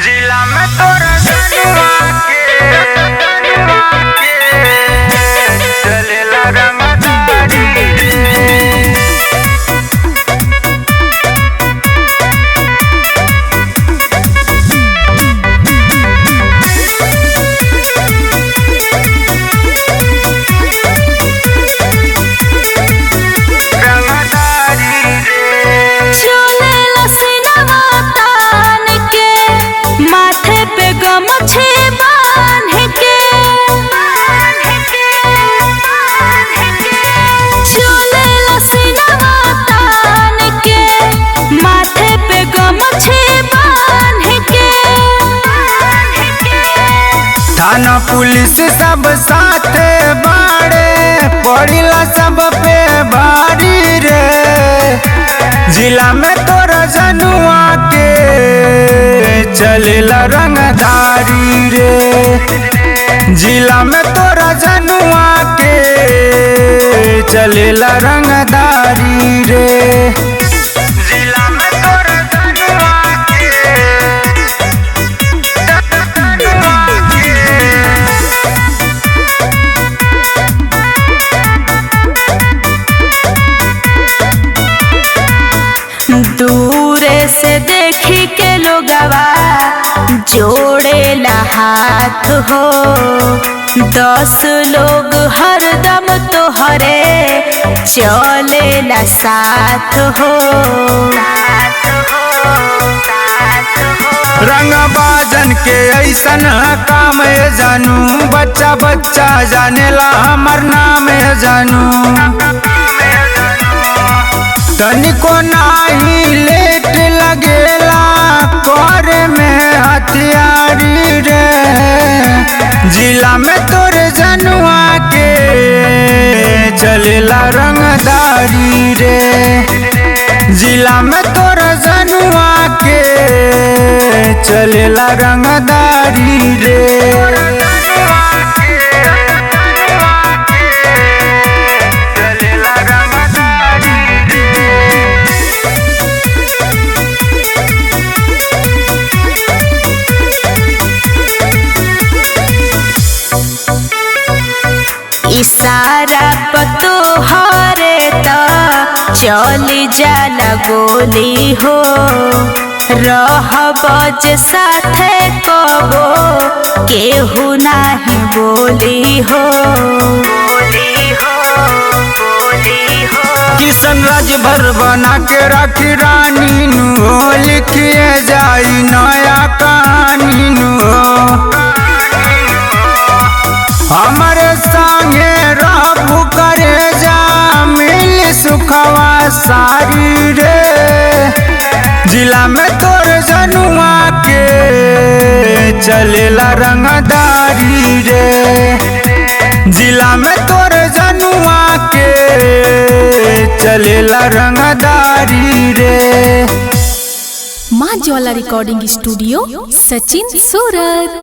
जिला में तोरा जनुआ के चलेला रंगदारी थाना पुलिस सब साथे बाड़े पड़िला सब पे भारी रे। जिला में तोरा जनुआ के चलेला रंगदारी रे। जिला में तोरा जनुआ के चलेला रंगदारी रे। दूरे से देखी के लोगवा जोड़ेला हाथ हो। 10 लोग हरदम तोहरे चलेला साथ हो। रंगबाजन के ऐसन काम है जानू, बच्चा बच्चा जानेला हमर नाम है जानू। तनिको नाही लेट लगेला करे में हथियारी रे। जिला में तोरे जनुआ के चलेला रंगदारी रे। जिला में तोरे जनुआ के चलेला रंगदारी रे। इशारा पतो हरे त चली जाला गोली हो। रहब साथे कबो केहू नाही बोली हो। किशन राज भर बना के राखी रानी नु, लिखिए जाई नया कहानी नु। हमारे संगे रहबू करे जा मिल सुखवा सारी रे। जिला में तोर जनुआ के चलेला रंगदारी रे। जिला में तोर जनुआ के चलेला रंगदारी रे। माँ ज्वाला रिकॉर्डिंग स्टूडियो, सचिन सूरत।